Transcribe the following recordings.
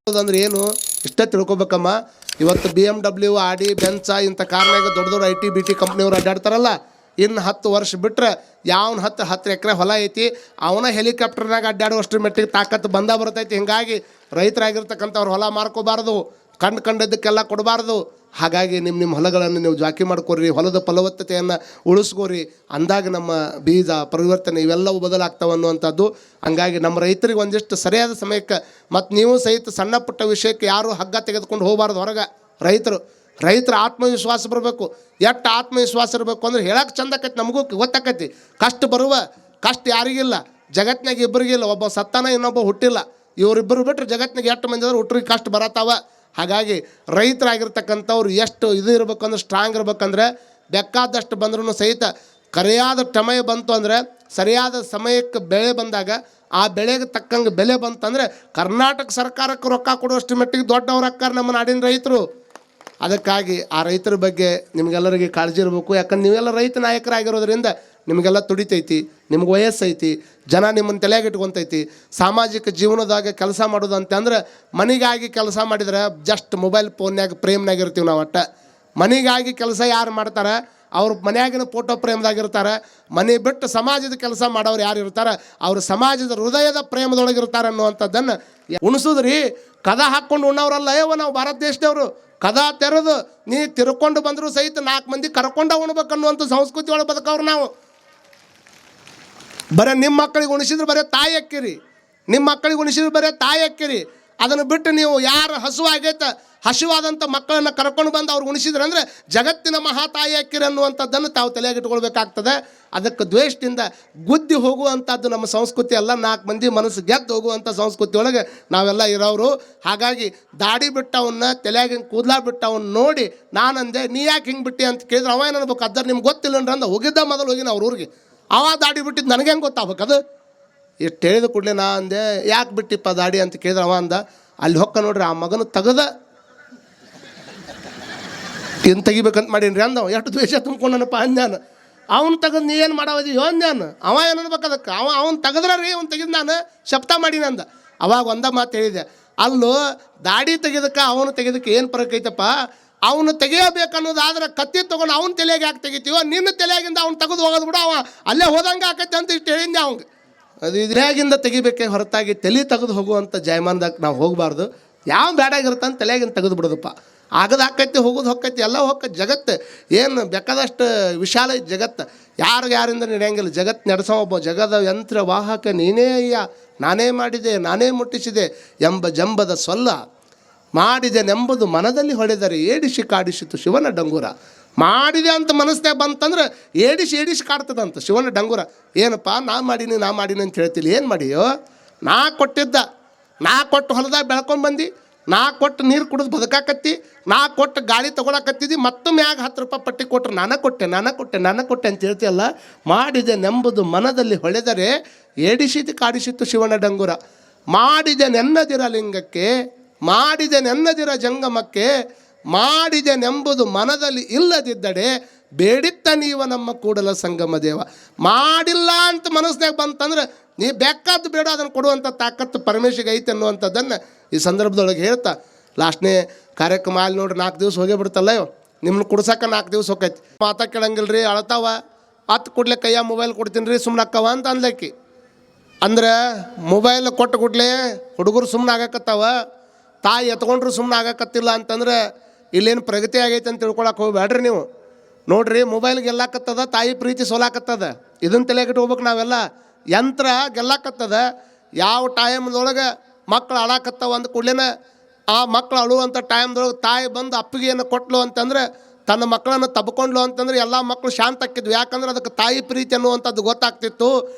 ಅಂದ್ರೆ ಏನು ಇಷ್ಟ ತಿಳ್ಕೊಬೇಕಮ್ಮ. ಇವತ್ತು BMW, ಆಡಿ, ಬೆಂಚ ಇಂಥ ಕಾರ್ನಾಗ ದೊಡ್ಡ ದೊಡ್ಡ IT BT ಕಂಪ್ನಿಯವ್ರು ಅಡ್ಡಾಡ್ತಾರಲ್ಲ, ಇನ್ನು 10 ವರ್ಷ ಬಿಟ್ಟರೆ ಯಾವನು 10 ಎಕರೆ ಹೊಲ ಐತಿ ಅವನ ಹೆಲಿಕಾಪ್ಟರ್ನಾಗ ಅಡ್ಡಾಡುವಷ್ಟ್ರ ಮೆಟ್ಟಿಗೆ ತಾಕತ್ತು ಬರ್ತೈತಿ. ಹೀಗಾಗಿ ರೈತರಾಗಿರ್ತಕ್ಕಂಥವ್ರು ಹೊಲ ಮಾರ್ಕೋಬಾರ್ದು, ಕಂಡದ್ದಕ್ಕೆಲ್ಲ ಕೊಡಬಾರ್ದು. ಹಾಗಾಗಿ ನಿಮ್ಮ ಹೊಲಗಳನ್ನು ನೀವು ಜಾಕಿ ಮಾಡ್ಕೊರಿ, ಹೊಲದ ಫಲವತ್ತತೆಯನ್ನು ಉಳಿಸ್ಕೋರಿ. ಅಂದಾಗ ನಮ್ಮ ಬೀಜ ಪರಿವರ್ತನೆ ಇವೆಲ್ಲವೂ ಬದಲಾಗ್ತಾವೆ ಅನ್ನುವಂಥದ್ದು. ಹಂಗಾಗಿ ನಮ್ಮ ರೈತರಿಗೆ ಒಂದಿಷ್ಟು ಸರಿಯಾದ ಸಮಯಕ್ಕೆ ಮತ್ತು ನೀವು ಸಹಿತ ಸಣ್ಣ ಪುಟ್ಟ ವಿಷಯಕ್ಕೆ ಯಾರೂ ಹಗ್ಗ ತೆಗೆದುಕೊಂಡು ಹೋಗಬಾರ್ದು ಹೊರಗೆ. ರೈತರ ಆತ್ಮವಿಶ್ವಾಸ ಬರಬೇಕು. ಎಷ್ಟು ಆತ್ಮವಿಶ್ವಾಸ ಇರಬೇಕು ಅಂದ್ರೆ ಹೇಳಕ್ಕೆ ಚಂದ ಆಕೈತಿ, ನಮಗೂ ಗೊತ್ತಾಕೈತಿ. ಕಷ್ಟ ಯಾರಿಗಿಲ್ಲ ಜಗತ್ತಿನಾಗ, ಇಬ್ಬರಿಗಿಲ್ಲ. ಒಬ್ಬ ಸತ್ತಾನ, ಇನ್ನೊಬ್ಬ ಹುಟ್ಟಿಲ್ಲ. ಇವರಿಬ್ಬರು ಬಿಟ್ಟರೆ ಜಗತ್ತಿನಾಗ ಎಷ್ಟು ಮಂದಿ ಆದ್ರೆ ಹುಟ್ಟರಿಗೆ ಕಷ್ಟ ಬರತ್ತಾವ. ಹಾಗಾಗಿ ರೈತರಾಗಿರ್ತಕ್ಕಂಥವ್ರು ಎಷ್ಟು ಇರಬೇಕಂದ್ರೆ ಸ್ಟ್ರಾಂಗ್ ಇರ್ಬೇಕಂದ್ರೆ ಬೇಕಾದಷ್ಟು ಬಂದ್ರೂ ಸಹಿತ ಕರೆಯಾದ ಸಮಯ ಬಂತು ಅಂದರೆ, ಸರಿಯಾದ ಸಮಯಕ್ಕೆ ಬೆಳೆ ಬಂದಾಗ ಆ ಬೆಳೆಗೆ ತಕ್ಕಂಗೆ ಬೆಲೆ ಬಂತಂದರೆ ಕರ್ನಾಟಕ ಸರ್ಕಾರಕ್ಕೆ ರೊಕ್ಕ ಕೊಡುವಷ್ಟು ಮಟ್ಟಿಗೆ ದೊಡ್ಡವ್ರು ಅಕ್ಕಾರ ನಮ್ಮ ನಾಡಿನ ರೈತರು. ಅದಕ್ಕಾಗಿ ಆ ರೈತರ ಬಗ್ಗೆ ನಿಮಗೆಲ್ಲರಿಗೆ ಕಾಳಜಿ ಇರಬೇಕು. ಯಾಕಂದ್ರೆ ನೀವೆಲ್ಲ ರೈತ ನಾಯಕರಾಗಿರೋದ್ರಿಂದ ನಿಮಗೆಲ್ಲ ತುಡಿತೈತಿ, ನಿಮ್ಗೆ ವಯಸ್ಸೈತಿ, ಜನ ನಿಮ್ಮನ್ನು ತಲೆಯಾಗಿ ಇಟ್ಕೊತೈತಿ. ಸಾಮಾಜಿಕ ಜೀವನದಾಗ ಕೆಲಸ ಮಾಡೋದು ಅಂತಂದ್ರೆ ಮನೆಗಾಗಿ ಕೆಲಸ ಮಾಡಿದ್ರೆ ಜಸ್ಟ್ ಮೊಬೈಲ್ ಫೋನ್ಯಾಗ ಪ್ರೇಮ್ನಾಗ ಇರ್ತೀವಿ ನಾವು. ಮನೆಗಾಗಿ ಕೆಲಸ ಯಾರು ಮಾಡ್ತಾರೆ ಅವ್ರ ಮನೆಯಾಗಿನ ಫೋಟೋ ಪ್ರೇಮದಾಗಿರ್ತಾರೆ. ಮನೆ ಬಿಟ್ಟು ಸಮಾಜದ ಕೆಲಸ ಮಾಡೋರು ಯಾರು ಇರ್ತಾರೆ ಅವರು ಸಮಾಜದ ಹೃದಯದ ಪ್ರೇಮದೊಳಗಿರ್ತಾರೆ ಅನ್ನುವಂಥದ್ದನ್ನು ಉಣಿಸೋದ್ರಿ. ಕದ ಹಾಕ್ಕೊಂಡು ಉಣ್ಣವ್ರಲ್ಲ ನಾವು ಭಾರತ ದೇಶದವರು. ಕದ ತೆರೆದು ನೀ ತಿರ್ಕೊಂಡು ಬಂದರೂ ಸಹಿತ 4 ಮಂದಿ ಕರ್ಕೊಂಡ ಉಣ್ಬೇಕನ್ನುವಂಥ ಸಂಸ್ಕೃತಿ ಒಳಗೆ ಬದುಕವ್ರು ನಾವು. ಬರೀ ನಿಮ್ಮ ಮಕ್ಕಳಿಗೆ ಉಣಿಸಿದ್ರೆ ಬರೀ ತಾಯಿ ಅಕ್ಕಿರಿ. ಅದನ್ನು ಬಿಟ್ಟು ನೀವು ಯಾರು ಹಸಿವಾದಂಥ ಮಕ್ಕಳನ್ನು ಕರ್ಕೊಂಡು ಬಂದು ಅವ್ರು ಉಣಿಸಿದ್ರೆ ಅಂದರೆ ಜಗತ್ತಿನ ಮಹಾತಾಯಿ ಅಕ್ಕಿರಿ ಅನ್ನುವಂಥದ್ದನ್ನು ತಾವು ತಲೆಯಾಗಿಟ್ಕೊಳ್ಬೇಕಾಗ್ತದೆ. ಅದಕ್ಕೆ ದ್ವೇಷದಿಂದ ಗುದ್ದಿ ಹೋಗುವಂಥದ್ದು ನಮ್ಮ ಸಂಸ್ಕೃತಿ ಅಲ್ಲ. 4 ಮಂದಿ ಮನಸ್ಸು ಗೆದ್ದು ಹೋಗುವಂಥ ಸಂಸ್ಕೃತಿ ಒಳಗೆ ನಾವೆಲ್ಲ ಇರೋರು. ಹಾಗಾಗಿ ದಾಡಿ ಬಿಟ್ಟವನ್ನ ತಲೆಯಾಗಿನ ಕೂದಲ ಬಿಟ್ಟವನ್ನ ನೋಡಿ ನಾನಂದೆ ನೀ ಯಾಕೆ ಹಿಂಗೆ ಬಿಟ್ಟು ಅಂತ ಕೇಳಿದ್ರೆ ಅವ ಏನು ಅನ್ಬೇಕು, ಅದ್ರ ನಿಮ್ಗೆ ಗೊತ್ತಿಲ್ಲ ಅಂದ ಹೋಗಿದ್ದ ಮೊದಲು ಹೋಗಿನ ಅವ್ರ ಊರಿಗೆ. ಅವ ದಾಡಿ ಬಿಟ್ಟಿದ್ದು ನನಗೆ ಹೆಂಗೆ ಗೊತ್ತಾಗಬೇಕದು. ಎಷ್ಟು ಹೇಳಿದ ಕೂಡಲೇ ನಾ ಅಂದೆ ಯಾಕೆ ಬಿಟ್ಟಿಪ್ಪ ದಾಡಿ ಅಂತ ಕೇಳಿದ್ರೆ ಅವ ಅಂದ ಅಲ್ಲಿ ಹೊಕ್ಕ ನೋಡ್ರಿ ಆ ಮಗನ ತೆಗೆದ ಏನು ತೆಗಿಬೇಕಂತ ಮಾಡೀನಿ ರೀ ಅಂದವ. ಎಷ್ಟು ದ್ವೇಷ ತುಂಬ್ಕೊಂಡನಪ್ಪ ಅಂದ್ಯಾನು. ಅವ್ನು ತೆಗೆದು ನೀ ಏನು ಮಾಡಾವದಿ ಅಂದ್ಯಾನು. ಅವ ಏನು ಅನ್ಬೇಕು ಅದಕ್ಕೆ, ಅವ್ನು ತೆಗೆದ್ರ ರೀ ಅವ್ನು ತೆಗೆದು ನಾನು ಶಬ್ದ ಮಾಡೀನಿ ಅಂದ. ಅವಾಗ ಒಂದ ಮಾತು ಹೇಳಿದೆ, ಅಲ್ಲೂ ದಾಡಿ ತೆಗೆದಕ್ಕೆ ಅವನು ತೆಗೆದಕ್ಕೆ ಏನು ಫರಕ್ ಐತಪ್ಪ. ಅವನು ತೆಗಿಯಬೇಕನ್ನೋದಾದ್ರೆ ಕತ್ತಿ ತೊಗೊಂಡು ಅವ್ನ ತಲೆಯಾಗಿ ಯಾಕೆ ತೆಗಿತೀವೋ, ನಿನ್ನ ತಲೆಯಾಗಿಂದ ಅವ್ನು ತೆಗೆದು ಹೋಗೋದು ಬಿಡು, ಅವ ಅಲ್ಲೇ ಹೋದಂಗೆ ಆಕೈತೆ ಅಂತ ಇಷ್ಟು ಹೇಳಿದ್ದೆ ಅವಂಗೆ. ಅದು ತಲೆಯಾಗಿಂದ ತೆಗಿಬೇಕೆ ಹೊರತಾಗಿ ತಲೆ ತೆಗೆದು ಹೋಗುವಂಥ ಜಾಯಮಾನದಾಗ ನಾವು ಹೋಗಬಾರ್ದು. ಯಾವ ಬೇಡಾಗಿರುತ್ತೆ ಅಂತ ತಲೆಯಾಗಿಂದ ತೆಗೆದು ಬಿಡೋದಪ್ಪ. ಆಗದು ಹಾಕೈತಿ, ಹೋಗೋದು ಹೊಕ್ಕೈತಿ, ಎಲ್ಲ ಹೊಕ್ಕೈತಿ. ಜಗತ್ತು ಏನು ಬೇಕಾದಷ್ಟು ವಿಶಾಲ ಐತಿ ಜಗತ್ತು. ಯಾರಿಂದ ನಡೆಯಂಗಿಲ್ಲ. ಜಗತ್ತು ನಡೆಸೋ ಒಬ್ಬ ಜಗದ ಯಂತ್ರ ವಾಹಕ ನೀನೇ ಅಯ್ಯ, ನಾನೇ ಮಾಡಿದೆ ನಾನೇ ಮುಟ್ಟಿಸಿದೆ ಎಂಬ ಜಂಬದ ಸೊಲ್ಲ ಮಾಡಿದೆನೆಂಬುದು ಮನದಲ್ಲಿ ಹೊಡೆದರೆ ಏಡಿಸಿ ಕಾಡಿಸಿತು ಶಿವನ ಡಂಗುರ. ಮಾಡಿದೆ ಅಂತ ಮನಸ್ಸಿನಾಗ ಬಂತಂದ್ರೆ ಏಡಿಸಿ ಕಾಡ್ತದಂತ ಶಿವನ ಡಂಗುರ. ಏನಪ್ಪ ನಾ ಮಾಡೀನಿ ಅಂತ ಹೇಳ್ತಿಲ್ಲ. ಏನು ಮಾಡಿಯೋ, ನಾ ಕೊಟ್ಟು ಹೊಲದಾಗ ಬೆಳ್ಕೊಂಡ್ಬಂದು, ನಾ ಕೊಟ್ಟು ನೀರು ಕುಡಿದು ಬದುಕಾಕತ್ತಿ, ನಾ ಕೊಟ್ಟು ಗಾಳಿ ತೊಗೊಳಕತ್ತಿದ್ದಿ, ಮತ್ತೊಮ್ಮೆ ಮ್ಯಾಗ 10 ರೂಪಾಯಿ ಪಟ್ಟಿ ಕೊಟ್ಟರು ನಾನೇ ಕೊಟ್ಟೆ ಅಂತ ಹೇಳ್ತೀಯಲ್ಲ. ಮಾಡಿದೆ ನೆಂಬುದು ಮನದಲ್ಲಿ ಹೊಳೆದರೆ ಏಡಿಸಿತು ಕಾಡಿಸಿತು ಶಿವನ ಡಂಗುರ. ಮಾಡಿದೆ ನೆನ್ನದಿರ ಲಿಂಗಕ್ಕೆ, ಮಾಡಿದೆ ನೆನ್ನದಿರ ಜಂಗಮಕ್ಕೆ, ಮಾಡಿದೆನೆಂಬುದು ಮನದಲ್ಲಿ ಇಲ್ಲದಿದ್ದಡೆ ಬೇಡಿತ್ತ ನೀವ ನಮ್ಮ ಕೂಡಲ ಸಂಗಮ ದೇವ. ಮಾಡಿಲ್ಲ ಅಂತ ಮನಸ್ಸಿನಾಗ ಬಂತಂದ್ರೆ ನೀ ಬೇಕಾದ್ದು ಬೇಡ ಅದನ್ನು ಕೊಡುವಂಥ ತಾಕತ್ತು ಪರಮೇಶ್ವರಿಗೆ ಐತೆ ಅನ್ನುವಂಥದ್ದನ್ನು ಈ ಸಂದರ್ಭದೊಳಗೆ ಹೇಳ್ತಾ ಲಾಸ್ಟ್ನೇ ಕಾರ್ಯಕ್ರಮ ಅಲ್ಲಿ ನೋಡ್ರಿ 4 ದಿವಸ ಹೋಗೇ ಬಿಡ್ತಲ್ಲ. ನಿಮ್ಮನ್ನು ಕುಡ್ಸಕ್ಕೆ 4 ದಿವಸ ಹೋಗೈತಿ. ಮಾತಾ ಕೇಳಂಗಿಲ್ಲ ರೀ, ಅಳತಾವ. ಹತ್ತು ಕೂಡಲೇ ಕೈಯ ಮೊಬೈಲ್ ಕೊಡ್ತೀನಿ ರೀ ಸುಮ್ಮನೆ ಅಕ್ಕವ ಅಂತ ಅಂದ್ಲಕ್ಕಿ. ಅಂದ್ರೆ ಮೊಬೈಲ್ ಕೊಟ್ಟು ಕೂಡಲೇ ಹುಡುಗರು ಸುಮ್ಮನೆ ಆಗಕತ್ತಾವ, ತಾಯಿ ಎತ್ಕೊಂಡ್ರು ಸುಮ್ಮನೆ ಆಗಕತ್ತಿಲ್ಲ ಅಂತಂದ್ರೆ ಇಲ್ಲೇನು ಪ್ರಗತಿ ಆಗೈತೆ ಅಂತ ತಿಳ್ಕೊಳಕ್ಕೆ ಹೋಗ್ಬೇಡ್ರಿ ನೀವು. ನೋಡ್ರಿ, ಮೊಬೈಲ್ ಗೆಲ್ಲಾಕತ್ತದ, ತಾಯಿ ಪ್ರೀತಿ ಸೋಲಾಕತ್ತದ. ಇದನ್ನು ತಲೆಗಿಟ್ಟು ಹೋಗ್ಬೇಕು ನಾವೆಲ್ಲ. ಯಂತ್ರ ಗೆಲ್ಲಾಕತ್ತದ. ಯಾವ ಟೈಮ್ದೊಳಗೆ ಮಕ್ಕಳು ಅಳಾಕತ್ತವ ಅಂದ ಕೂಡಲೇ ಆ ಮಕ್ಕಳು ಅಳುವಂಥ ಟೈಮ್ದೊಳಗೆ ತಾಯಿ ಬಂದು ಅಪ್ಪಿಗೆಯನ್ನು ಕೊಟ್ಲು ಅಂತಂದ್ರೆ, ತನ್ನ ಮಕ್ಕಳನ್ನು ತಬ್ಕೊಂಡ್ಲು ಅಂತಂದ್ರೆ ಎಲ್ಲ ಮಕ್ಕಳು ಶಾಂತ ಆಕ್ಕಿದ್ವು. ಯಾಕಂದ್ರೆ ಅದಕ್ಕೆ ತಾಯಿ ಪ್ರೀತಿ ಅನ್ನುವಂಥದ್ದು ಗೊತ್ತಾಗ್ತಿತ್ತು.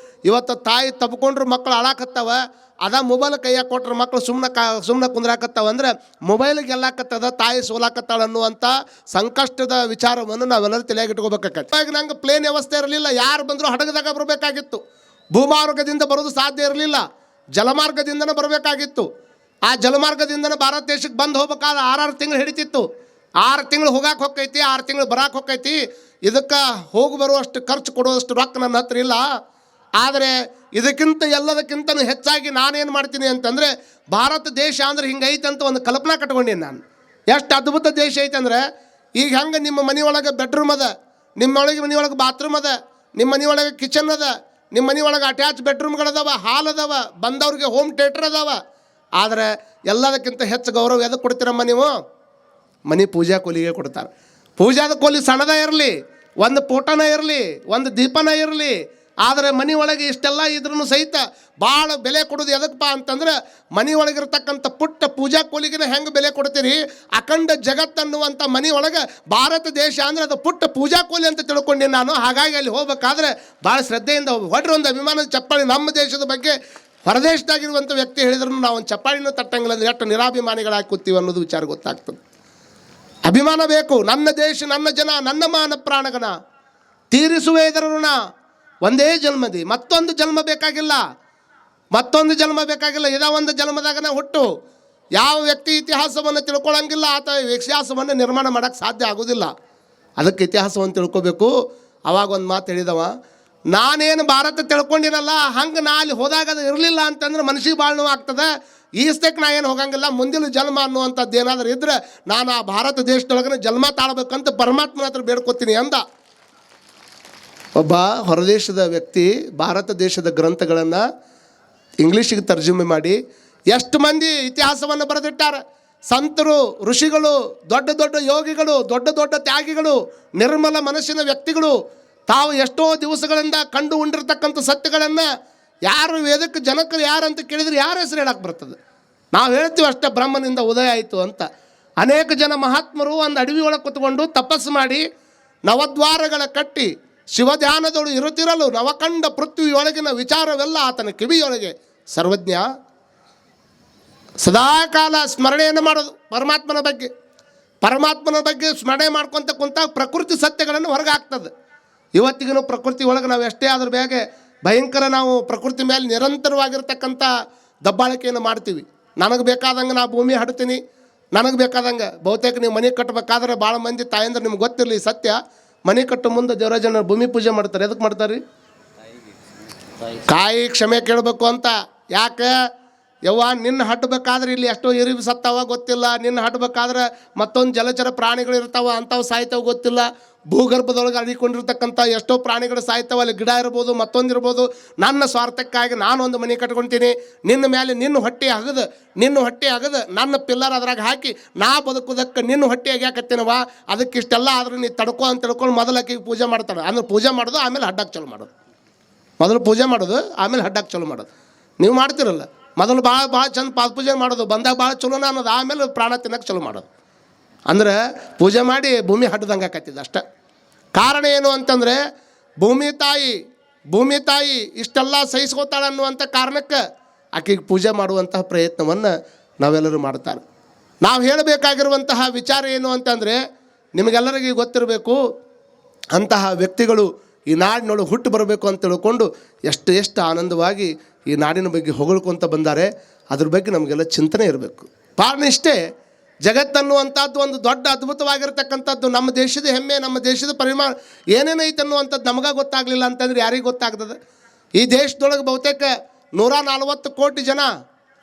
ಇವತ್ತು ತಾಯಿ ತಬ್ಕೊಂಡ್ರು ಮಕ್ಕಳು ಅಳಾಕತ್ತವ. ಮೊಬೈಲ್ ಕೈಯಾಗ ಕೊಟ್ರೆ ಮಕ್ಕಳು ಸುಮ್ಮನೆ ಕುಂದ್ರಾಕತ್ತಾವ ಅಂದ್ರೆ ಮೊಬೈಲಿಗೆ ಎಲ್ಲಾಕತ್ತದ, ತಾಯಿ ಸೋಲಾಕತ್ತಾಳ ಅನ್ನುವಂಥ ಸಂಕಷ್ಟದ ವಿಚಾರವನ್ನು ನಾವೆಲ್ಲರೂ ತಲೆಯಾಗಿ ಇಟ್ಕೋಬೇಕಾಗತ್ತೆ. ಇವಾಗ ನಂಗೆ ಪ್ಲೇನ್ ವ್ಯವಸ್ಥೆ ಇರಲಿಲ್ಲ, ಯಾರು ಬಂದರೂ ಹಡಗದಾಗ ಬರಬೇಕಾಗಿತ್ತು. ಭೂಮಾರ್ಗದಿಂದ ಬರೋದು ಸಾಧ್ಯ ಇರಲಿಲ್ಲ, ಜಲಮಾರ್ಗದಿಂದನೇ ಬರಬೇಕಾಗಿತ್ತು. ಆ ಜಲಮಾರ್ಗದಿಂದನೇ ಭಾರತ ದೇಶಕ್ಕೆ ಬಂದು ಹೋಗ್ಬೇಕಾದ್ರೆ 6 ತಿಂಗಳು ಹಿಡಿತಿತ್ತು. 6 ತಿಂಗಳು ಹೋಗಕ್ಕೆ ಹೊಕ್ಕೈತಿ, 6 ತಿಂಗಳು ಬರಕ್ಕೆ ಹೊಕ್ಕೈತಿ. ಇದಕ್ಕೆ ಹೋಗಿ ಬರುವಷ್ಟು ಖರ್ಚು ಕೊಡುವಷ್ಟು ರೊಕ್ಕ ನನ್ನ ಹತ್ರ ಇಲ್ಲ. ಆದರೆ ಇದಕ್ಕಿಂತ ಎಲ್ಲದಕ್ಕಿಂತನೂ ಹೆಚ್ಚಾಗಿ ನಾನೇನು ಮಾಡ್ತೀನಿ ಅಂತಂದರೆ ಭಾರತ ದೇಶ ಅಂದ್ರೆ ಹಿಂಗೈತೆ ಅಂತ ಒಂದು ಕಲ್ಪನಾ ಕಟ್ಕೊಂಡೀನಿ ನಾನು. ಎಷ್ಟು ಅದ್ಭುತ ದೇಶ ಐತೆ ಅಂದರೆ, ಈಗ ಹೆಂಗೆ ನಿಮ್ಮ ಮನೆಯೊಳಗೆ ಬೆಡ್ರೂಮ್ ಅದ, ನಿಮ್ಮೊಳಗೆ ಮನೆಯೊಳಗೆ ಬಾತ್ರೂಮ್ ಅದ, ನಿಮ್ಮ ಮನೆಯೊಳಗೆ ಕಿಚನ್ ಅದ, ನಿಮ್ಮ ಮನೆಯೊಳಗೆ ಅಟ್ಯಾಚ್ ಬೆಡ್ರೂಮ್ಗಳದಾವ, ಹಾಲ್ ಅದಾವ, ಬಂದವ್ರಿಗೆ ಹೋಮ್ ಥಿಯೇಟರ್ ಅದಾವ. ಆದರೆ ಎಲ್ಲದಕ್ಕಿಂತ ಹೆಚ್ಚು ಗೌರವ ಎದಕ್ಕೆ ಕೊಡ್ತೀರಮ್ಮ ನೀವು? ಮನೆ ಪೂಜಾ ಕೋಲಿಗೆ ಕೊಡ್ತಾರೆ. ಪೂಜಾದ ಕೋಲಿ ಸಣ್ಣದ ಇರಲಿ, ಒಂದು ಫೋಟೋನ ಇರಲಿ, ಒಂದು ದೀಪನ ಇರಲಿ, ಆದರೆ ಮನೆ ಒಳಗೆ ಇಷ್ಟೆಲ್ಲ ಇದ್ರೂ ಸಹಿತ ಭಾಳ ಬೆಲೆ ಕೊಡೋದು ಎದಕ್ಕಪ್ಪ ಅಂತಂದ್ರೆ, ಮನೆ ಒಳಗಿರ್ತಕ್ಕಂಥ ಪುಟ್ಟ ಪೂಜಾ ಕೋಲಿಗಿನ ಹೆಂಗೆ ಬೆಲೆ ಕೊಡ್ತೀರಿ, ಅಖಂಡ ಜಗತ್ತನ್ನುವಂಥ ಮನೆ ಒಳಗೆ ಭಾರತ ದೇಶ ಅಂದರೆ ಅದು ಪುಟ್ಟ ಪೂಜಾ ಕೋಲಿ ಅಂತ ತಿಳ್ಕೊಂಡೆ ನಾನು. ಹಾಗಾಗಿ ಅಲ್ಲಿ ಹೋಗ್ಬೇಕಾದ್ರೆ ಭಾಳ ಶ್ರದ್ಧೆಯಿಂದ ಹೋಗ್ಬೇಕು. ಹೊಡ್ರಿ ಒಂದು ಅಭಿಮಾನದ ಚಪ್ಪಾಳಿ ನಮ್ಮ ದೇಶದ ಬಗ್ಗೆ ಹೊರದೇಶದಾಗಿರುವಂಥ ವ್ಯಕ್ತಿ ಹೇಳಿದ್ರು ನಾವು ಒಂದು ಚಪ್ಪಾಳಿನೂ ತಟ್ಟಂಗಿಲ್ಲ ಅಂದರೆ ಎಷ್ಟು ನಿರಾಭಿಮಾನಿಗಳಾಗಿ ಕೂತೀವಿ ಅನ್ನೋದು ವಿಚಾರ ಗೊತ್ತಾಗ್ತದೆ. ಅಭಿಮಾನ ಬೇಕು. ನನ್ನ ದೇಶ, ನನ್ನ ಜನ, ನನ್ನ ಮಾನ ಪ್ರಾಣಗನ ತೀರಿಸುವೆ ಇದರ ಋಣ ಒಂದೇ ಜನ್ಮದಿ, ಮತ್ತೊಂದು ಜನ್ಮ ಬೇಕಾಗಿಲ್ಲ, ಮತ್ತೊಂದು ಜನ್ಮ ಬೇಕಾಗಿಲ್ಲ. ಇದಾ ಒಂದು ಜನ್ಮದಾಗನ ಹುಟ್ಟು. ಯಾವ ವ್ಯಕ್ತಿ ಇತಿಹಾಸವನ್ನು ತಿಳ್ಕೊಳ್ಳಂಗಿಲ್ಲ ಆತ ಇತಿಹಾಸವನ್ನು ನಿರ್ಮಾಣ ಮಾಡೋಕ್ಕೆ ಸಾಧ್ಯ ಆಗೋದಿಲ್ಲ. ಅದಕ್ಕೆ ಇತಿಹಾಸವನ್ನು ತಿಳ್ಕೊಬೇಕು. ಅವಾಗ ಒಂದು ಮಾತು ಹೇಳಿದವ, ನಾನೇನು ಭಾರತ ತಿಳ್ಕೊಂಡಿರಲ್ಲ, ಹಂಗೆ ನಾ ಅಲ್ಲಿ ಹೋದಾಗ ಅದು ಇರಲಿಲ್ಲ ಅಂತಂದ್ರೆ ಮನಸ್ಸಿಗೆ ಭಾಳ ನೋವು ಆಗ್ತದೆ. ಈಸ್ತಕ್ಕೆ ನಾ ಏನು ಹೋಗಂಗಿಲ್ಲ, ಮುಂದಿನ ಜನ್ಮ ಅನ್ನುವಂಥದ್ದು ಏನಾದರೂ ಇದ್ದರೆ ನಾನು ಆ ಭಾರತ ದೇಶದೊಳಗನೆ ಜನ್ಮ ತಾಳಬೇಕಂತ ಪರಮಾತ್ಮನ ಹತ್ರ ಬೇಡ್ಕೊತೀನಿ ಅಂದ. ಒಬ್ಬ ಹೊರದೇಶದ ವ್ಯಕ್ತಿ ಭಾರತ ದೇಶದ ಗ್ರಂಥಗಳನ್ನು ಇಂಗ್ಲೀಷಿಗೆ ತರ್ಜುಮೆ ಮಾಡಿ ಎಷ್ಟು ಮಂದಿ ಇತಿಹಾಸವನ್ನು ಬರೆದಿಟ್ಟಾರೆ. ಸಂತರು, ಋಷಿಗಳು, ದೊಡ್ಡ ದೊಡ್ಡ ಯೋಗಿಗಳು, ದೊಡ್ಡ ದೊಡ್ಡ ತ್ಯಾಗಿಗಳು, ನಿರ್ಮಲ ಮನಸ್ಸಿನ ವ್ಯಕ್ತಿಗಳು ತಾವು ಎಷ್ಟೋ ದಿವಸಗಳಿಂದ ಕಂಡು ಉಂಡಿರ್ತಕ್ಕಂಥ ಸತ್ಯಗಳನ್ನು ಯಾರು ವೇದಕ್ಕೆ ಜನಕರು ಯಾರು ಅಂತ ಕೇಳಿದರೆ ಯಾರ ಹೆಸರು ಹೇಳಕ್ಕೆ ಬರ್ತದೆ? ನಾವು ಹೇಳ್ತೀವಿ ಅಷ್ಟೇ, ಬ್ರಹ್ಮನಿಂದ ಉದಯ ಆಯಿತು ಅಂತ. ಅನೇಕ ಜನ ಮಹಾತ್ಮರು ಒಂದು ಅಡವಿ ಒಳಗೆ ಕೂತ್ಕೊಂಡು ತಪಸ್ಸು ಮಾಡಿ ನವದ್ವಾರಗಳ ಕಟ್ಟಿ ಶಿವಧ್ಯಾನದೊಳು ಇರುತ್ತಿರಲು ನವಕಂಡ ಪೃಥ್ವಿಯೊಳಗಿನ ವಿಚಾರವೆಲ್ಲ ಆತನ ಕಿವಿಯೊಳಗೆ ಸರ್ವಜ್ಞ. ಸದಾಕಾಲ ಸ್ಮರಣೆಯನ್ನು ಮಾಡೋದು ಪರಮಾತ್ಮನ ಬಗ್ಗೆ ಸ್ಮರಣೆ ಮಾಡ್ಕೊತ ಕುಂತಾಗ ಪ್ರಕೃತಿ ಸತ್ಯಗಳನ್ನು ಹೊರಗೆ ಹಾಕ್ತದೆ. ಇವತ್ತಿಗೂ ಪ್ರಕೃತಿ ಒಳಗೆ ನಾವು ಎಷ್ಟೇ ಆದರೂ ಬೇಗ ಭಯಂಕರ ನಾವು ಪ್ರಕೃತಿ ಮೇಲೆ ನಿರಂತರವಾಗಿರ್ತಕ್ಕಂಥ ದಬ್ಬಾಳಿಕೆಯನ್ನು ಮಾಡ್ತೀವಿ. ನನಗೆ ಬೇಕಾದಂಗೆ ನಾ ಭೂಮಿ ಹಡ್ತೀನಿ, ನನಗೆ ಬೇಕಾದಂಗೆ. ಬಹುತೇಕ ನೀವು ಮನೆ ಕಟ್ಟಬೇಕಾದ್ರೆ ಭಾಳ ಮಂದಿ ತಾಯಂದ್ರೆ ನಿಮ್ಗೆ ಗೊತ್ತಿರಲಿ ಸತ್ಯ, ಮನೆ ಕಟ್ಟು ಮುಂದೆ ದೇವರಾಜನ ಭೂಮಿ ಪೂಜೆ ಮಾಡ್ತಾರೆ. ಎದಕ್ಕೆ ಮಾಡ್ತಾರೆ ರೀ? ಕಾಯಿ ಕ್ಷಮೆ ಕೇಳಬೇಕು ಅಂತ. ಯಾಕೆ ಯವ್ವ, ನಿನ್ನ ಹಟ್ಟಬೇಕಾದ್ರೆ ಇಲ್ಲಿ ಎಷ್ಟೋ ಇರಿವಿ ಸತ್ತಾವ ಗೊತ್ತಿಲ್ಲ, ನಿನ್ನ ಹಟ್ಟಬೇಕಾದ್ರೆ ಮತ್ತೊಂದು ಜಲಚರ ಪ್ರಾಣಿಗಳು ಇರ್ತಾವ ಅಂಥವು ಸಾಯ್ತಾವ ಗೊತ್ತಿಲ್ಲ, ಭೂಗರ್ಭದೊಳಗೆ ಅಡಿಕೊಂಡಿರ್ತಕ್ಕಂಥ ಎಷ್ಟೋ ಪ್ರಾಣಿಗಳು ಸಾಯ್ತಾವ, ಅಲ್ಲಿ ಗಿಡ ಇರ್ಬೋದು, ಮತ್ತೊಂದಿರ್ಬೋದು. ನನ್ನ ಸ್ವಾರ್ಥಕ್ಕಾಗಿ ನಾನೊಂದು ಮನೆ ಕಟ್ಕೊಳ್ತೀನಿ, ನಿನ್ನ ಮೇಲೆ ನಿನ್ನ ಹೊಟ್ಟೆ ಅಗದು ನನ್ನ ಪಿಲ್ಲರ್ ಅದ್ರಾಗ ಹಾಕಿ ನಾ ಬದುಕೋದಕ್ಕೆ ನಿನ್ನ ಹೊಟ್ಟೆ ಆಗ್ಯಾಕತ್ತೇನವ, ಅದಕ್ಕಿಷ್ಟೆಲ್ಲ ಆದ್ರೆ ನೀ ತಡ್ಕೊ ಅಂತ ತಿಳ್ಕೊಂಡು ಮೊದಲು ಆಕೆಗೆ ಪೂಜೆ ಮಾಡ್ತಾಳೆ. ಅಂದ್ರೆ ಪೂಜೆ ಮಾಡೋದು ಆಮೇಲೆ ಹಡ್ಡಕ್ಕೆ ಚಲೋ ಮಾಡೋದು. ಮೊದಲು ಪೂಜೆ ಮಾಡೋದು ಆಮೇಲೆ ಹಡ್ಡಕ್ಕೆ ಚಲೋ ಮಾಡೋದು. ನೀವು ಮಾಡ್ತಿರಲ್ಲ, ಮೊದಲು ಭಾಳ ಚಂದ ಪಾದ ಪೂಜೆ ಮಾಡೋದು, ಬಂದಾಗ ಭಾಳ ಚಲೋನ ಅನ್ನೋದು, ಆಮೇಲೆ ಪ್ರಾಣ ತಿನ್ನಕ್ಕೆ ಚಲೋ ಮಾಡೋದು. ಅಂದ್ರೆ ಪೂಜೆ ಮಾಡಿ ಭೂಮಿ ಹಡ್ದಂಗೆ ಆಕತ್ತಿದ್ದು ಅಷ್ಟೆ. ಕಾರಣ ಏನು ಅಂತಂದರೆ ಭೂಮಿ ತಾಯಿ ಇಷ್ಟೆಲ್ಲ ಸಹಿಸ್ಕೋತಾಳೆ ಅನ್ನುವಂಥ ಕಾರಣಕ್ಕೆ ಆಕೆಗೆ ಪೂಜೆ ಮಾಡುವಂತಹ ಪ್ರಯತ್ನವನ್ನು ನಾವೆಲ್ಲರೂ ಮಾಡ್ತಾರೆ. ನಾವು ಹೇಳಬೇಕಾಗಿರುವಂತಹ ವಿಚಾರ ಏನು ಅಂತಂದರೆ, ನಿಮಗೆಲ್ಲರಿಗೂ ಗೊತ್ತಿರಬೇಕು, ಅಂತಹ ವ್ಯಕ್ತಿಗಳು ಈ ನಾಡಿನೊಳಗೆ ಹುಟ್ಟು ಬರಬೇಕು ಅಂತ ತಿಳ್ಕೊಂಡು ಎಷ್ಟು ಆನಂದವಾಗಿ ಈ ನಾಡಿನ ಬಗ್ಗೆ ಹೊಗಳ್ಕೊತ ಬಂದಾರೆ. ಅದ್ರ ಬಗ್ಗೆ ನಮಗೆಲ್ಲ ಚಿಂತನೆ ಇರಬೇಕು. ಕಾರಣ ಇಷ್ಟೇ, ಜಗತ್ತನ್ನುವಂಥದ್ದು ಒಂದು ದೊಡ್ಡ ಅದ್ಭುತವಾಗಿರ್ತಕ್ಕಂಥದ್ದು. ನಮ್ಮ ದೇಶದ ಹೆಮ್ಮೆ, ನಮ್ಮ ದೇಶದ ಪರಿಮಾಣ ಏನೇನೈತೆ ಅನ್ನುವಂಥದ್ದು ನಮಗೆ ಗೊತ್ತಾಗಲಿಲ್ಲ ಅಂತಂದ್ರೆ ಯಾರಿಗೆ ಗೊತ್ತಾಗ್ತದೆ? ಈ ದೇಶದೊಳಗೆ ಬಹುತೇಕ 140 ಕೋಟಿ ಜನ